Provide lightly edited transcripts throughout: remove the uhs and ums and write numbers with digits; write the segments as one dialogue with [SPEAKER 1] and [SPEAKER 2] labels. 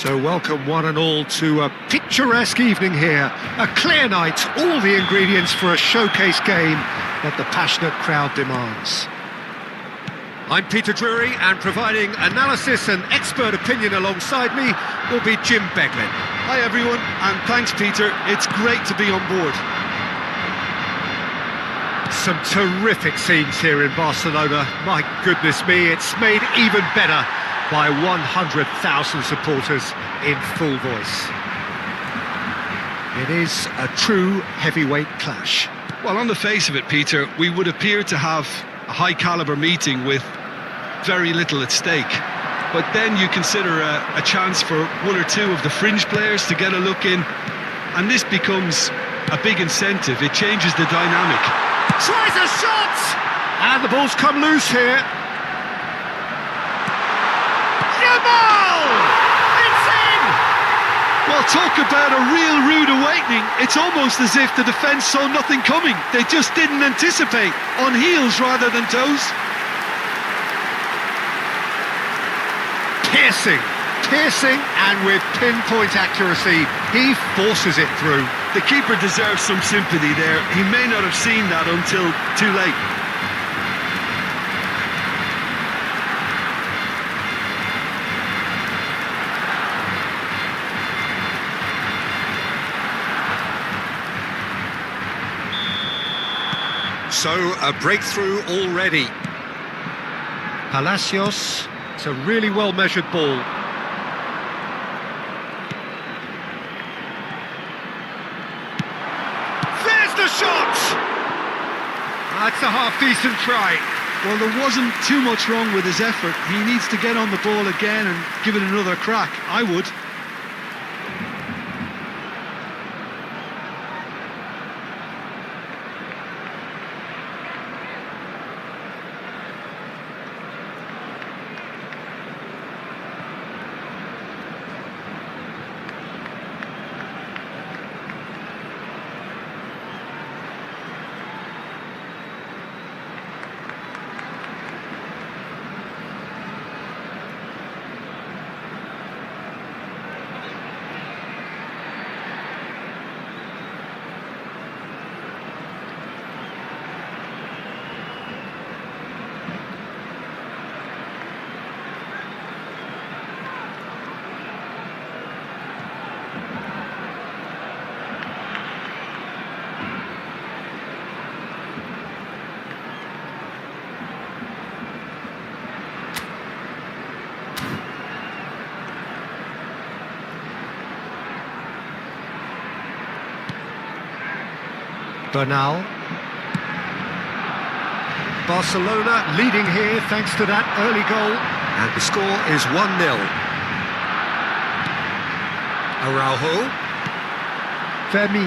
[SPEAKER 1] So welcome one and all to a picturesque evening here. A clear night, all the ingredients for a showcase game that the passionate crowd demands. I'm Peter Drury, and providing analysis and expert opinion alongside me will be Jim Beglin.
[SPEAKER 2] Hi everyone, and thanks Peter, it's great to be on board.
[SPEAKER 1] Some terrific scenes here in Barcelona. My goodness me, it's made even better by 100,000 supporters in full voice. It is a true heavyweight clash.
[SPEAKER 2] Well, on the face of it, Peter, we would appear to have a high-caliber meeting with very little at stake. But then you consider a chance for one or two of the fringe players to get a look in, and this becomes a big incentive. It changes the dynamic.
[SPEAKER 1] Tries a shot! And the ball's come loose here. It's in!
[SPEAKER 2] Well, talk about a real rude awakening. It's almost as if the defence saw nothing coming. They just didn't anticipate, on heels rather than toes.
[SPEAKER 1] Piercing, and with pinpoint accuracy, he forces it through.
[SPEAKER 2] The keeper deserves some sympathy there. He may not have seen that until too late.
[SPEAKER 1] So, a breakthrough already. Palacios, it's a really well-measured ball. There's the shot! That's a half-decent try.
[SPEAKER 2] Well, there wasn't too much wrong with his effort. He needs to get on the ball again and give it another crack. I would.
[SPEAKER 1] Bernal. Barcelona leading here thanks to that early goal, and the score is 1-0. Araujo. Fermi.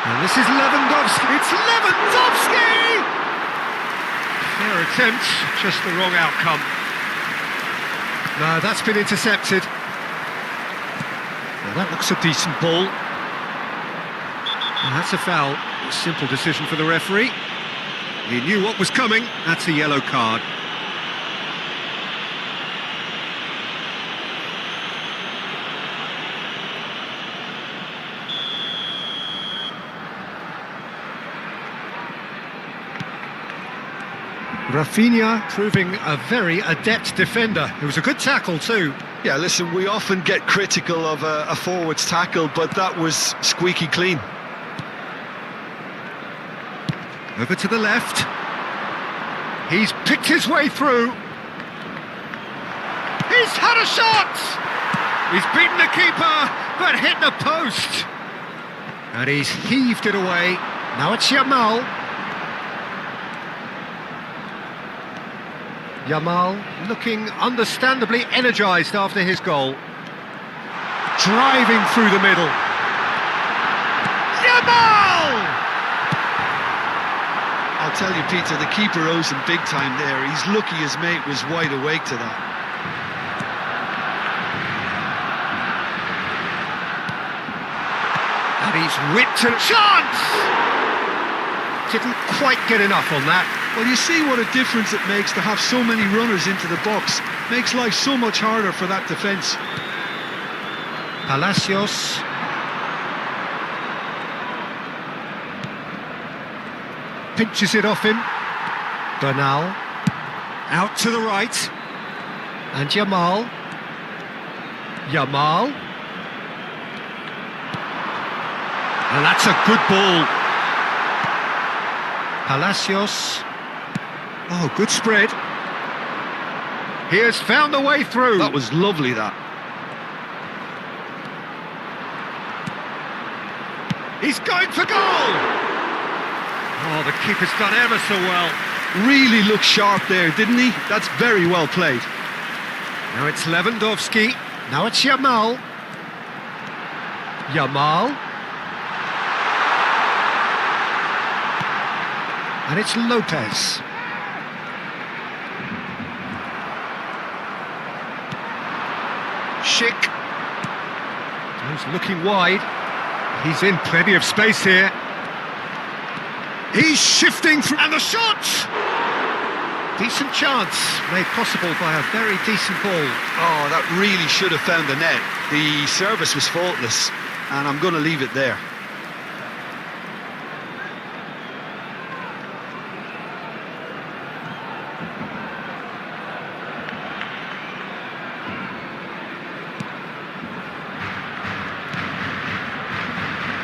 [SPEAKER 1] And this is Lewandowski. It's Lewandowski! Fair attempt, just the wrong outcome. No, that's been intercepted. Well, that looks a decent ball. And that's a foul. A simple decision for the referee. He knew what was coming. That's a yellow card. Rafinha proving a very adept defender. It was a good tackle too.
[SPEAKER 2] Yeah, listen, we often get critical of a forward's tackle, but that was squeaky clean.
[SPEAKER 1] Over to the left. He's picked his way through. He's had a shot! He's beaten the keeper, but hit the post. And he's heaved it away. Now it's Yamal. Yamal looking understandably energised after his goal. Driving through the middle. Yamal!
[SPEAKER 2] I'll tell you, Peter, the keeper owes him big time there. He's lucky his mate was wide awake to that.
[SPEAKER 1] And he's whipped a chance! Didn't quite get enough on that.
[SPEAKER 2] Well, you see what a difference it makes to have so many runners into the box. Makes life so much harder for that defence.
[SPEAKER 1] Palacios. Pinches it off him. Bernal. Out to the right. And Yamal. Yamal. And that's a good ball. Palacios. Oh, good spread. He has found a way through.
[SPEAKER 2] That was lovely, that.
[SPEAKER 1] He's going for goal! Oh, the keeper's done ever so well.
[SPEAKER 2] Really looked sharp there, didn't he? That's very well played.
[SPEAKER 1] Now it's Lewandowski. Now it's Yamal. Yamal. And it's Lopez. Schick. He's looking wide. He's in plenty of space here. He's shifting through, and the shot! Decent chance, made possible by a very decent ball.
[SPEAKER 2] Oh, that really should have found the net. The service was faultless, and I'm going to leave it there.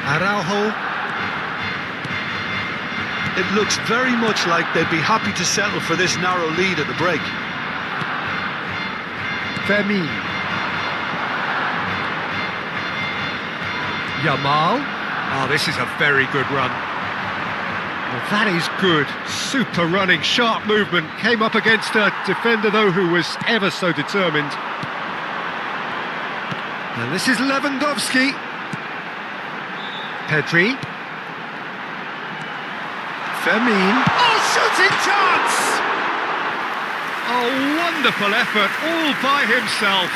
[SPEAKER 1] Araujo.
[SPEAKER 2] It looks very much like they'd be happy to settle for this narrow lead at the break.
[SPEAKER 1] Fermin. Yamal. Oh, this is a very good run. Well, that is good. Super running, sharp movement. Came up against a defender, though, who was ever so determined. And this is Lewandowski. Pedri. Fermin. Oh, shooting chance! Oh, wonderful effort, all by himself.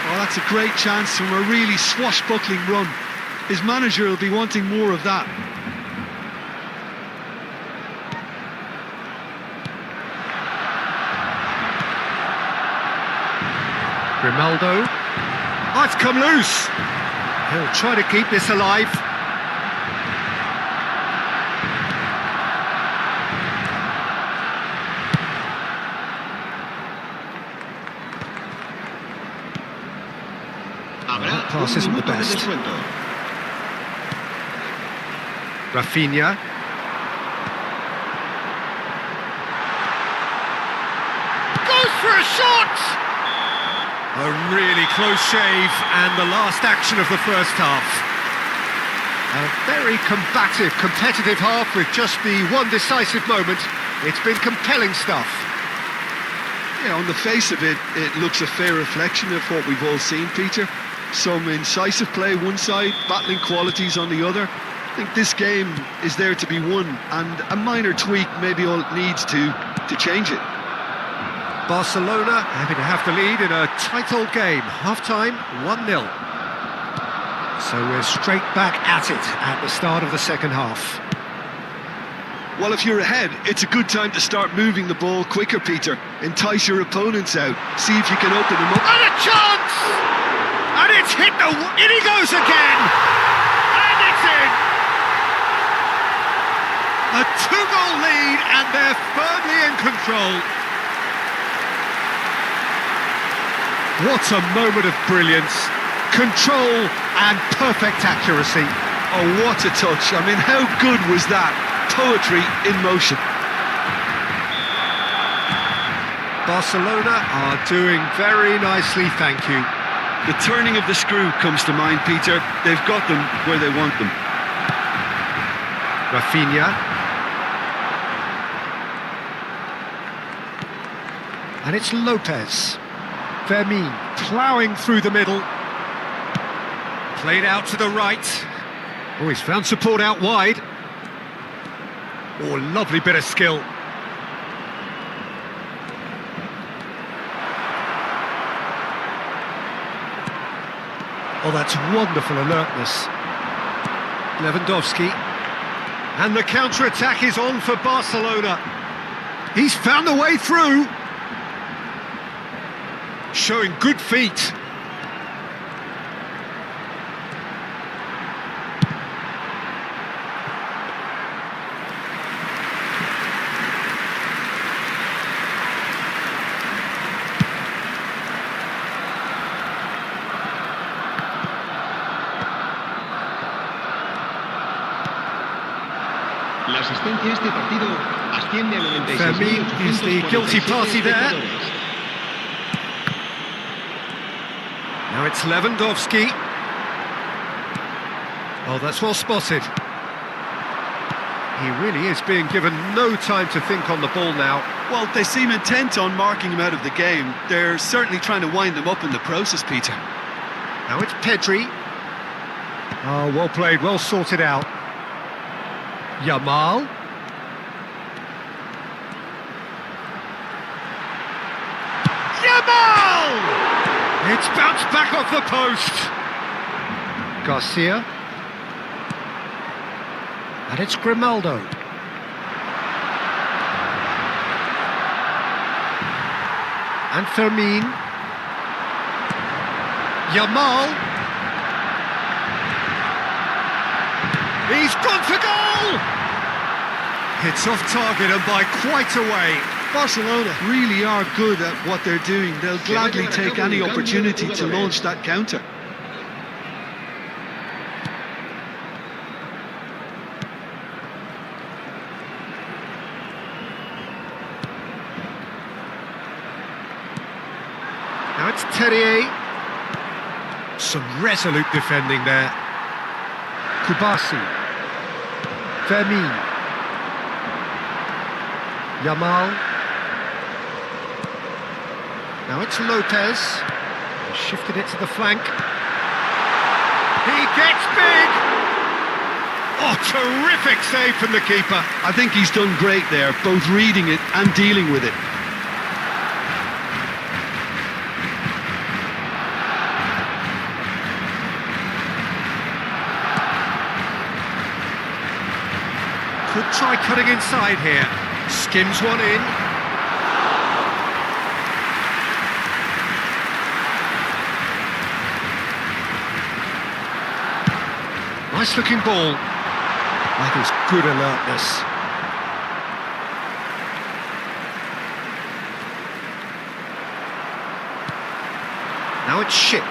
[SPEAKER 2] Oh, that's a great chance from a really swashbuckling run. His manager will be wanting more of that.
[SPEAKER 1] Grimaldo. Oh, it's come loose. He'll try to keep this alive. That pass isn't the best. Rafinha. Goes for a shot! A really close shave, and the last action of the first half. A very combative, competitive half with just the one decisive moment. It's been compelling stuff.
[SPEAKER 2] Yeah, on the face of it, it looks a fair reflection of what we've all seen, Peter. Some incisive play one side, battling qualities on the other. I think this game is there to be won, and a minor tweak maybe all it needs to change it.
[SPEAKER 1] Barcelona happy to have the lead in a tight old game. Half-time, 1-0. So we're straight back at it at the start of the second half.
[SPEAKER 2] Well, if you're ahead, it's a good time to start moving the ball quicker, Peter. Entice your opponents out. See if you can open them up.
[SPEAKER 1] And a chance! And it's hit the... In he goes again! And it's in! A two-goal lead, and they're firmly in control. What a moment of brilliance. Control and perfect accuracy.
[SPEAKER 2] Oh, what a touch. I mean, how good was that? Poetry in motion.
[SPEAKER 1] Barcelona are doing very nicely, thank you.
[SPEAKER 2] The turning of the screw comes to mind, Peter. They've got them where they want them.
[SPEAKER 1] Rafinha. And it's Lopez. Fermin ploughing through the middle. Played out to the right. Oh, he's found support out wide. Oh, lovely bit of skill. Oh, that's wonderful alertness. Lewandowski. And the counter-attack is on for Barcelona. He's found a way through. Showing good feet.
[SPEAKER 3] La asistencia a este partido asciende a 96.847
[SPEAKER 1] Fermin is the guilty party there.
[SPEAKER 3] espectadores.
[SPEAKER 1] Now it's Lewandowski. Oh, that's well spotted. He really is being given no time to think on the ball now.
[SPEAKER 2] Well, they seem intent on marking him out of the game. They're certainly trying to wind him up in the process, Peter.
[SPEAKER 1] Now it's Pedri. Oh, well played, well sorted out. Yamal. Yamal! It's bounced back off the post. Garcia. And it's Grimaldo. And Fermin. Yamal. He's gone for goal! It's off target and by quite a way.
[SPEAKER 2] Barcelona really are good at what they're doing. They'll gladly take any opportunity to launch that counter.
[SPEAKER 1] Now it's Terrier. Some resolute defending there. Kubasi. Fermin. Yamal. Now it's Lopez. Shifted it to the flank. He gets big! Oh, terrific save from the keeper.
[SPEAKER 2] I think he's done great there, both reading it and dealing with it.
[SPEAKER 1] Could try cutting inside here. Skims one in. Nice looking ball. That is good alertness. Now it's Schick.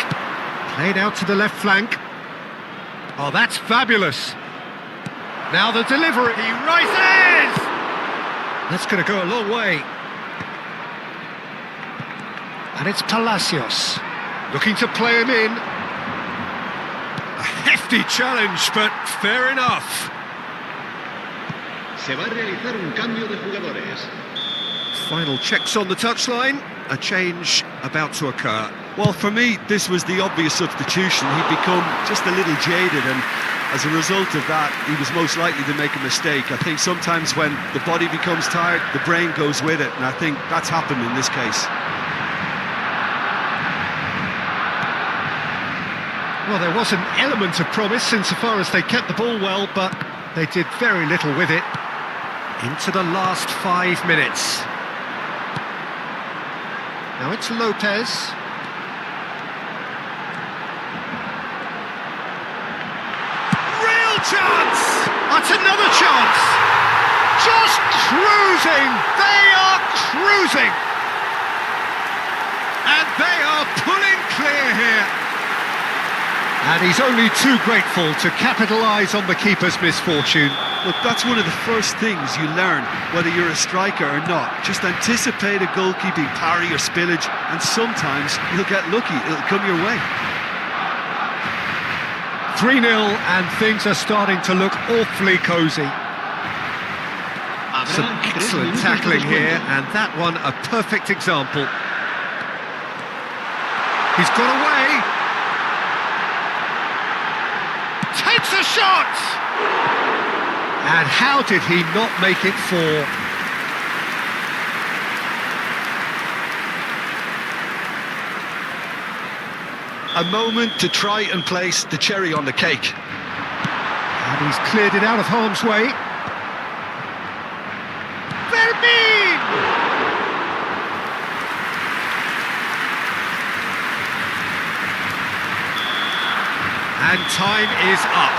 [SPEAKER 1] Played out to the left flank. Oh, that's fabulous. Now the delivery. He rises! That's going to go a long way. And it's Palacios. Looking to play him in. A hefty challenge, but fair enough.
[SPEAKER 3] Se va a realizar un cambio de jugadores.
[SPEAKER 1] Final checks on the touchline. A change about to occur.
[SPEAKER 2] Well, for me, this was the obvious substitution. He'd become just a little jaded, and as a result of that, he was most likely to make a mistake. I think sometimes when the body becomes tired, the brain goes with it, and I think that's happened in this case.
[SPEAKER 1] Well, there was an element of promise insofar as they kept the ball well, but they did very little with it. Into the last 5 minutes. Now it's Lopez. Real chance! That's another chance! Just cruising! They are cruising! And they are pulling clear here. And he's only too grateful to capitalise on the keeper's misfortune.
[SPEAKER 2] Look, that's one of the first things you learn, whether you're a striker or not. Just anticipate a goalkeeping parry or spillage, and sometimes you'll get lucky, it'll come your way.
[SPEAKER 1] 3-0, and things are starting to look awfully cosy. Some excellent tackling here, and that one a perfect example. He's got away. Takes a shot! And how did he not make it 4?
[SPEAKER 2] A moment to try and place the cherry on the cake.
[SPEAKER 1] And he's cleared it out of harm's way. Fermin! And time is up.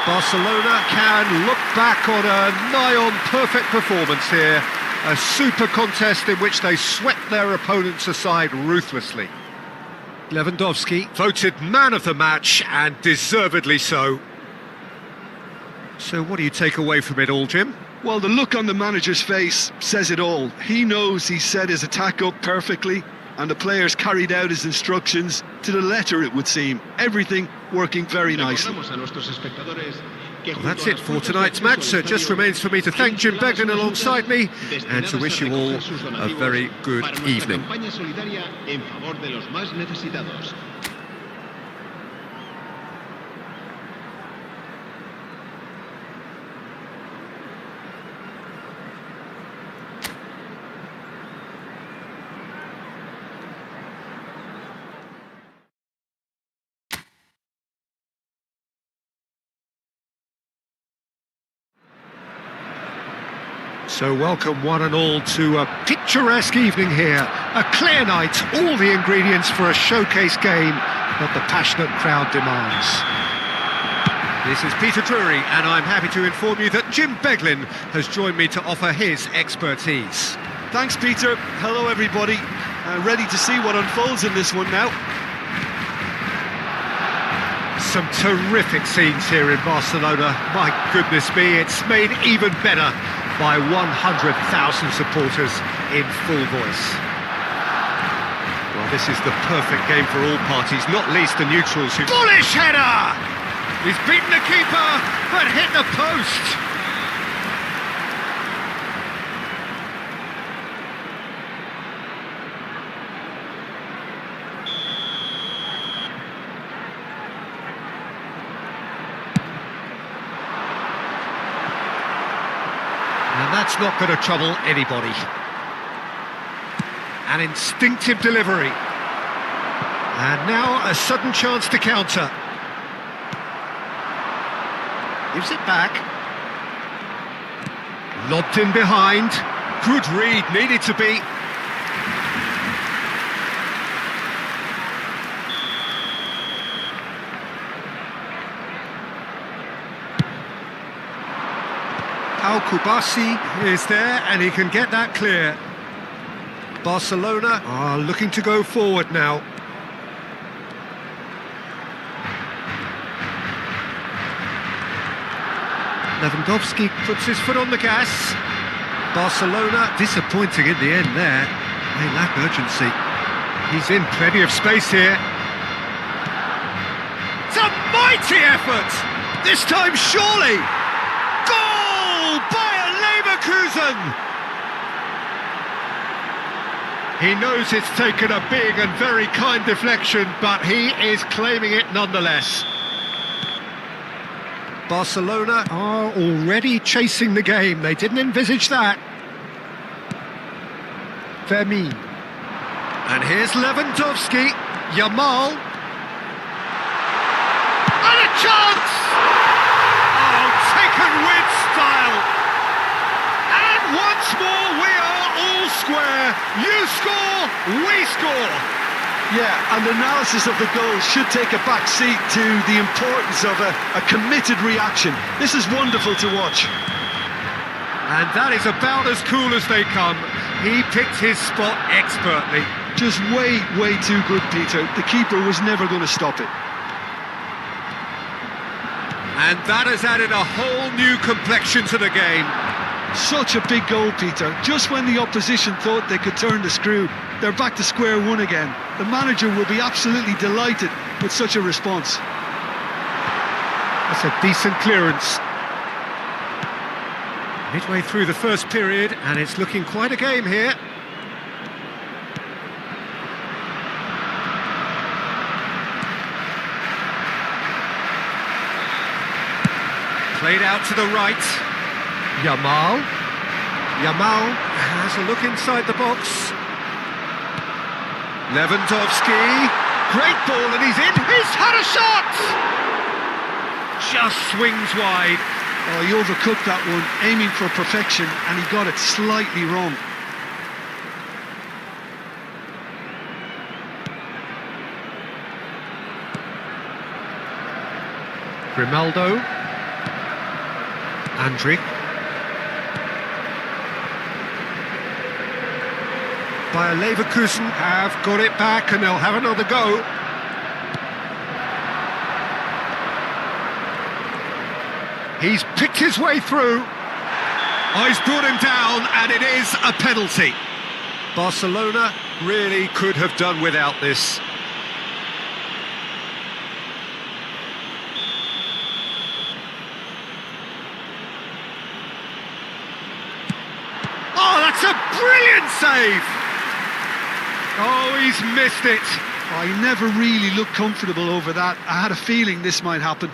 [SPEAKER 1] Barcelona can look back on a nigh-on perfect performance here. A super contest in which they swept their opponents aside ruthlessly. Lewandowski voted man of the match, and deservedly so. So what do you take away from it all, Jim?
[SPEAKER 2] Well, the look on the manager's face says it all. He knows he set his attack up perfectly, and the players carried out his instructions to the letter, it would seem. Everything working very nicely.
[SPEAKER 1] Well, that's it for tonight's match, so it just remains for me to thank Jim Beglin alongside me and to wish you all a very good evening. So welcome one and all to a picturesque evening here. A clear night, all the ingredients for a showcase game that the passionate crowd demands. This is Peter Drury, and I'm happy to inform you that Jim Beglin has joined me to offer his expertise.
[SPEAKER 2] Thanks, Peter. Hello, everybody. Ready to see what unfolds in this one now.
[SPEAKER 1] Some terrific scenes here in Barcelona. My goodness me, it's made even better by 100,000 supporters in full voice. Well, this is the perfect game for all parties, not least the neutrals who... Bullish header! He's beaten the keeper, but hit the post! And that's not going to trouble anybody. An instinctive delivery. And now a sudden chance to counter. Gives it back. Lobbed in behind. Good read, needed to be. Al-Kubasi is there and he can get that clear. Barcelona are looking to go forward now. Lewandowski puts his foot on the gas. Barcelona disappointing in the end there. They lack urgency. He's in plenty of space here. It's a mighty effort! This time surely! Goal! Bayer Leverkusen! He knows it's taken a big and very kind deflection, but he is claiming it nonetheless. Barcelona are already chasing the game. They didn't envisage that. Fermin. And here's Lewandowski. Yamal. And a chance! Oh, taken with style. And once more we are all square. You score, we score.
[SPEAKER 2] Yeah, and analysis of the goal should take a back seat to the importance of a committed reaction. This is wonderful to watch.
[SPEAKER 1] And that is about as cool as they come. He picked his spot expertly.
[SPEAKER 2] Just way, way too good, Peter. The keeper was never going to stop it.
[SPEAKER 1] And that has added a whole new complexion to the game.
[SPEAKER 2] Such a big goal, Peter. Just when the opposition thought they could turn the screw, they're back to square one again. The manager will be absolutely delighted with such a response.
[SPEAKER 1] That's a decent clearance. Midway through the first period, and it's looking quite a game here. Played out to the right. Yamal. Yamal has a look inside the box. Lewandowski. Great ball and he's in. He's had a shot! Just swings wide.
[SPEAKER 2] Oh, he overcooked that one, aiming for perfection, and he got it slightly wrong.
[SPEAKER 1] Grimaldo. Andrić. Bayer Leverkusen have got it back and they'll have another go. He's picked his way through. Oh, he's brought him down and it is a penalty. Barcelona really could have done without this. Oh, that's a brilliant save! Oh, he's missed it.
[SPEAKER 2] Oh, he never really looked comfortable over that. I had a feeling this might happen.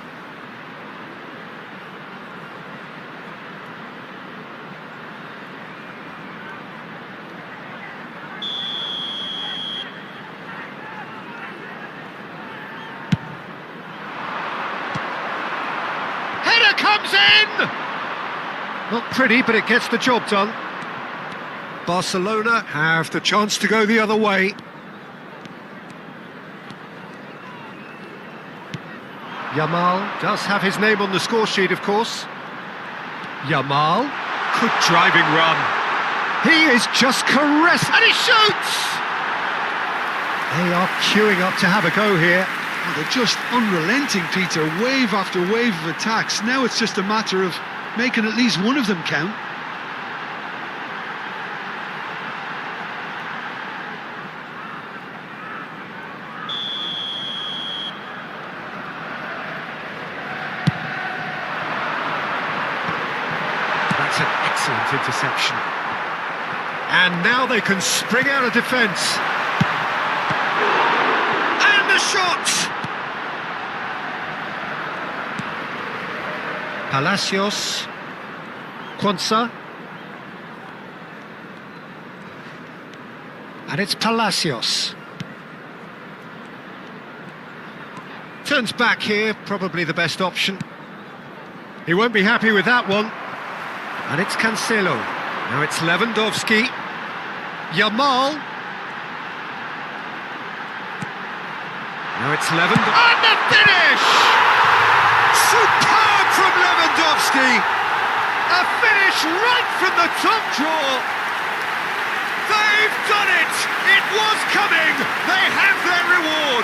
[SPEAKER 1] Header comes in! Not pretty, but it gets the job done. Barcelona have the chance to go the other way. Yamal does have his name on the score sheet, of course. Yamal, good driving run. He is just caressed, and he shoots! They are queuing up to have a go here.
[SPEAKER 2] Oh, they're just unrelenting, Peter. Wave after wave of attacks. Now it's just a matter of making at least one of them count.
[SPEAKER 1] That's an excellent interception. And now they can spring out of defence. And the shot! Palacios. Quansah. And it's Palacios. Turns back here, probably the best option. He won't be happy with that one. And it's Cancelo. Now it's Lewandowski. Yamal. Now it's Lewandowski. And the finish! Superb from Lewandowski! A finish right from the top draw. They've done it! It was coming! They have their reward!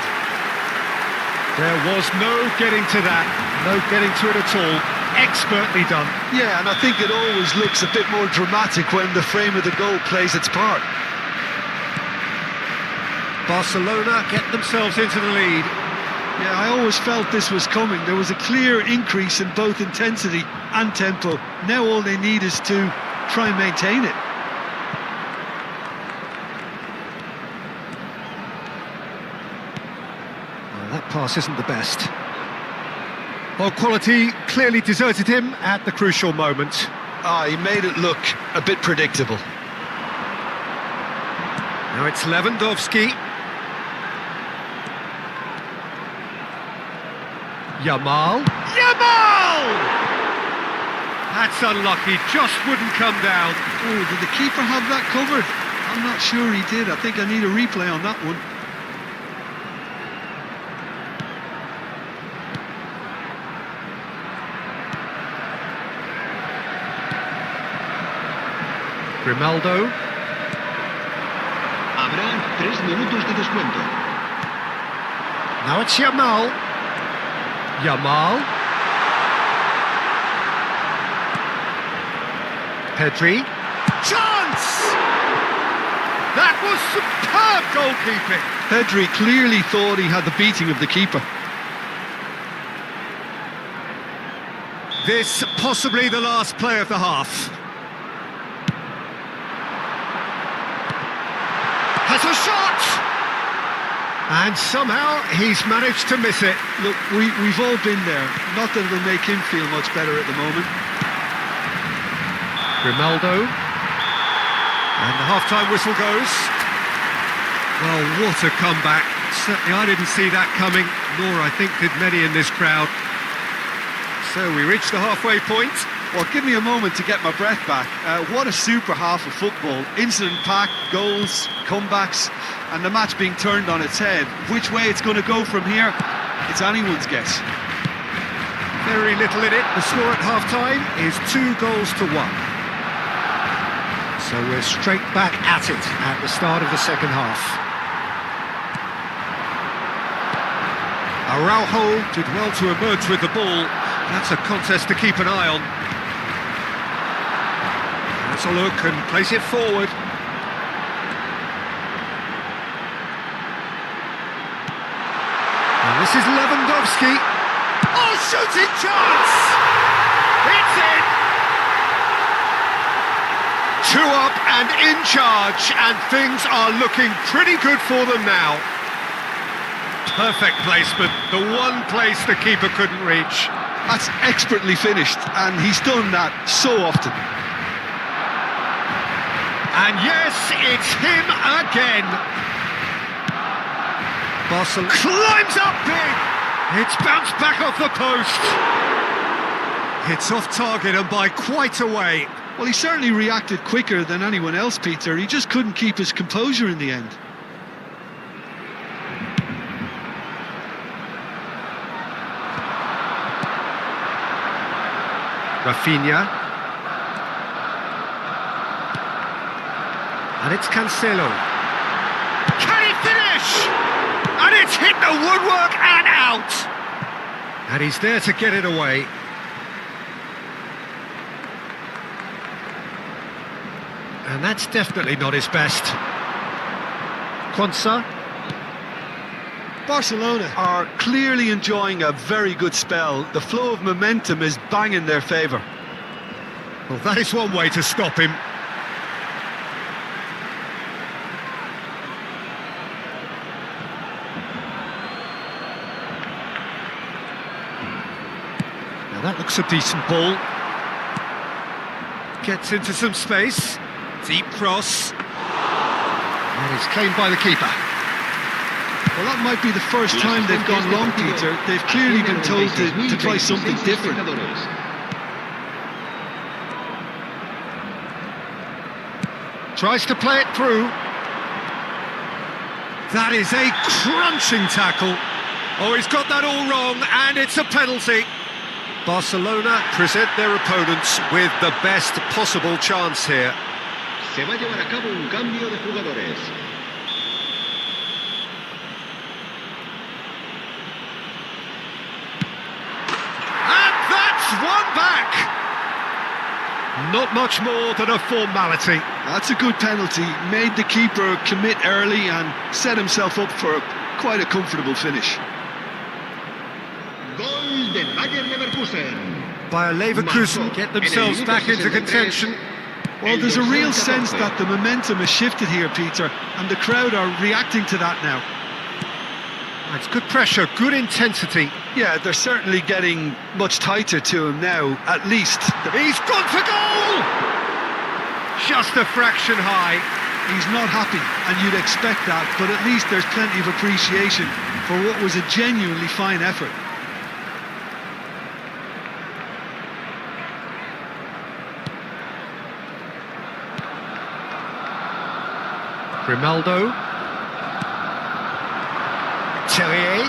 [SPEAKER 1] There was no getting to that. No getting to it at all. Expertly done.
[SPEAKER 2] Yeah, and I think it always looks a bit more dramatic when the frame of the goal plays its part.
[SPEAKER 1] Barcelona get themselves into the lead.
[SPEAKER 2] Yeah, I always felt this was coming. There was a clear increase in both intensity and tempo. Now all they need is to try and maintain it.
[SPEAKER 1] Well, that pass isn't the best. Well, quality clearly deserted him at the crucial moment.
[SPEAKER 2] He made it look a bit predictable.
[SPEAKER 1] Now it's Lewandowski. Yamal. Yamal! That's unlucky, just wouldn't come down.
[SPEAKER 2] Oh, did the keeper have that covered? I'm not sure he did. I think I need a replay on that one.
[SPEAKER 1] Grimaldo.
[SPEAKER 3] Habrá 3 minutos de descuento.
[SPEAKER 1] Now it's Yamal. Yamal. Pedri. Chance! That was superb goalkeeping.
[SPEAKER 2] Pedri clearly thought he had the beating of the keeper.
[SPEAKER 1] This possibly the last play of the half. Has a shot! And somehow he's managed to miss it.
[SPEAKER 2] Look, we've all been there. Not that it'll make him feel much better at the moment.
[SPEAKER 1] Grimaldo. And the half-time whistle goes. Well, what a comeback. Certainly I didn't see that coming, nor I think did many in this crowd. So we reach the halfway point.
[SPEAKER 2] Well, give me a moment to get my breath back. What a super half of football. Incident-packed, goals, comebacks, and the match being turned on its head. Which way it's going to go from here, it's anyone's guess.
[SPEAKER 1] Very little in it. The score at half-time is 2-1. So we're straight back at it at the start of the second half. Araujo did well to emerge with the ball. That's a contest to keep an eye on. Let's a look and place it forward. And this is Lewandowski. Oh, shooting chance! It's in! 2 up and in charge, and things are looking pretty good for them now. Perfect placement, the one place the keeper couldn't reach.
[SPEAKER 2] That's expertly finished, and he's done that so often.
[SPEAKER 1] And yes, it's him again. Barcelona climbs up big. It's bounced back off the post. It's off target and by quite a way.
[SPEAKER 2] Well, he certainly reacted quicker than anyone else, Peter. He just couldn't keep his composure in the end.
[SPEAKER 1] Rafinha. And it's Cancelo. Can he finish? And it's hit the woodwork and out. And he's there to get it away. And that's definitely not his best. Quansah.
[SPEAKER 2] Barcelona are clearly enjoying a very good spell. The flow of momentum is bang in their favour.
[SPEAKER 1] Well, that is one way to stop him. Now that looks a decent ball. Gets into some space. Deep cross. And it's claimed by the keeper.
[SPEAKER 2] Well, that might be the first time they've gone long, Peter. They've clearly been told to try something different.
[SPEAKER 1] Tries to play it through. That is a crunching tackle. Oh, he's got that all wrong, and it's a penalty. Barcelona present their opponents with the best possible chance here.
[SPEAKER 3] Se va a llevar a cabo un cambio de jugadores.
[SPEAKER 1] And that's one back! Not much more than a formality.
[SPEAKER 2] That's a good penalty. Made the keeper commit early and set himself up for quite a comfortable finish.
[SPEAKER 3] Gol del Bayern Leverkusen.
[SPEAKER 1] Bayer Leverkusen get themselves back into contention.
[SPEAKER 2] Well, there's a real sense that the momentum has shifted here, Peter, and the crowd are reacting to that now.
[SPEAKER 1] It's good pressure, good intensity.
[SPEAKER 2] Yeah, they're certainly getting much tighter to him now, at least.
[SPEAKER 1] He's gone for goal! Just a fraction high.
[SPEAKER 2] He's not happy, and you'd expect that, but at least there's plenty of appreciation for what was a genuinely fine effort.
[SPEAKER 1] Grimaldo. Terrier.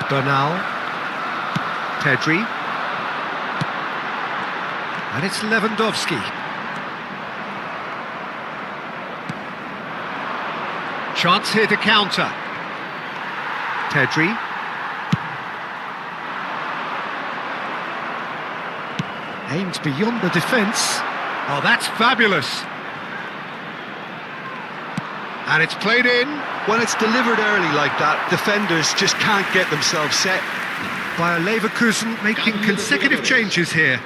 [SPEAKER 1] Bernal. Pedri. And it's Lewandowski. Chance here to counter. Pedri. Aims beyond the defence. Oh, that's fabulous. And it's played in.
[SPEAKER 2] When it's delivered early like that, defenders just can't get themselves set.
[SPEAKER 1] Bayer Leverkusen making consecutive changes here.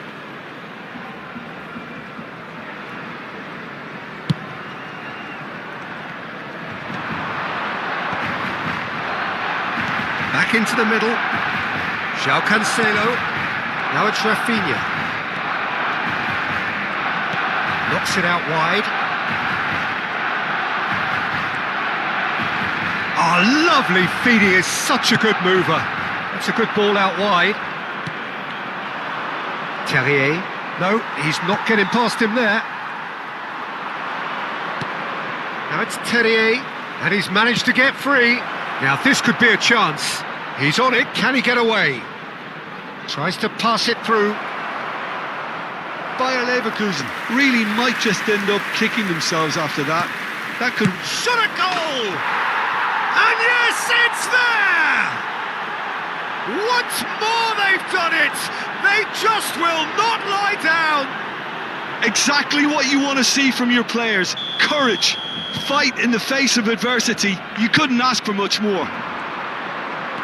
[SPEAKER 1] Back into the middle. João Cancelo. Now it's Rafinha. Knocks it out wide. Oh, lovely feed. He is such a good mover. That's a good ball out wide. Terrier. No, he's not getting past him there. Now it's Terrier, and he's managed to get free. Now this could be a chance. He's on it, can he get away? Tries to pass it through.
[SPEAKER 2] Bayer Leverkusen really might just end up kicking themselves after that. That could...
[SPEAKER 1] Shot a goal! And yes, it's there! Once more they've done it! They just will not lie down!
[SPEAKER 2] Exactly what you want to see from your players. Courage, fight in the face of adversity. You couldn't ask for much more.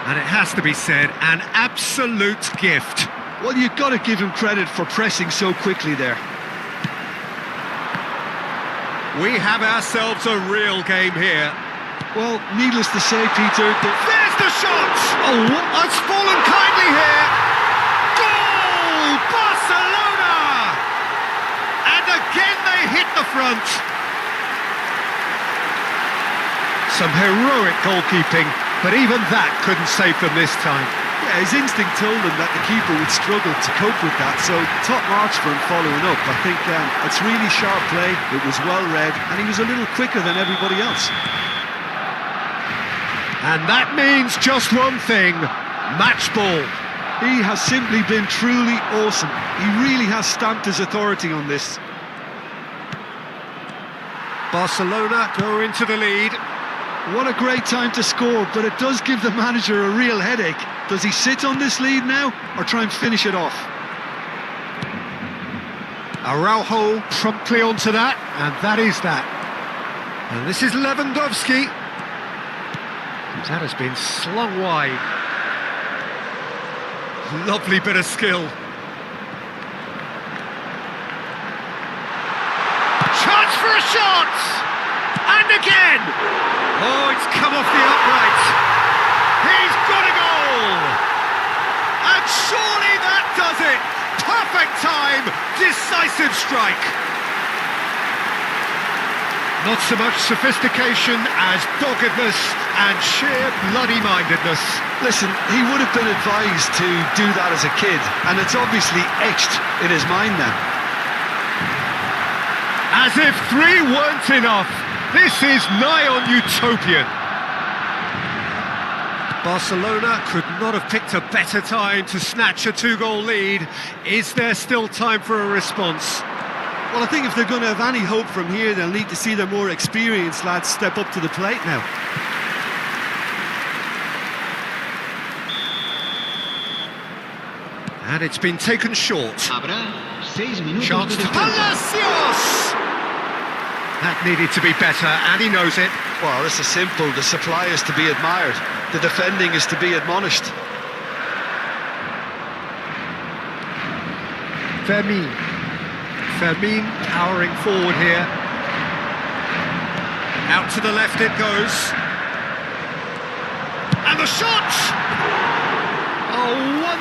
[SPEAKER 1] And it has to be said, an absolute gift.
[SPEAKER 2] Well, you've got to give him credit for pressing so quickly there.
[SPEAKER 1] We have ourselves a real game here.
[SPEAKER 2] Well, needless to say, Peter...
[SPEAKER 1] There's the shot! Oh, it's fallen kindly here. Goal! Barcelona! And again they hit the front. Some heroic goalkeeping, but even that couldn't save them this time.
[SPEAKER 2] Yeah, his instinct told him that the keeper would struggle to cope with that, so top marks for him following up. I think it's really sharp play, it was well read, and he was a little quicker than everybody else.
[SPEAKER 1] And that means just one thing, match ball.
[SPEAKER 2] He has simply been truly awesome. He really has stamped his authority on this.
[SPEAKER 1] Barcelona go into the lead.
[SPEAKER 2] What a great time to score, but it does give the manager a real headache. Does he sit on this lead now, or try and finish it off?
[SPEAKER 1] Araujo promptly onto that, and that is that. And this is Lewandowski. That has been slung wide. Lovely bit of skill. Chance for a shot! And again! Oh, it's come off the upright. He's got a goal! And surely that does it! Perfect time, decisive strike. Not so much sophistication as doggedness and sheer bloody-mindedness.
[SPEAKER 2] Listen, he would have been advised to do that as a kid, and it's obviously etched in his mind now.
[SPEAKER 1] As if 3 weren't enough, this is nigh on utopian. Barcelona could not have picked a better time to snatch a 2-goal lead. Is there still time for a response?
[SPEAKER 2] Well, I think if they're going to have any hope from here, they'll need to see their more experienced lads step up to the plate now.
[SPEAKER 1] And it's been taken short.
[SPEAKER 3] Habrá 6 minutos
[SPEAKER 1] Chance
[SPEAKER 3] de
[SPEAKER 1] to
[SPEAKER 3] descuento.
[SPEAKER 1] Palacios! That needed to be better, and he knows it.
[SPEAKER 2] Well, this is simple. The supply is to be admired. The defending is to be admonished.
[SPEAKER 1] Fermin powering forward here. Out to the left it goes. And the shot! Oh, wonderful!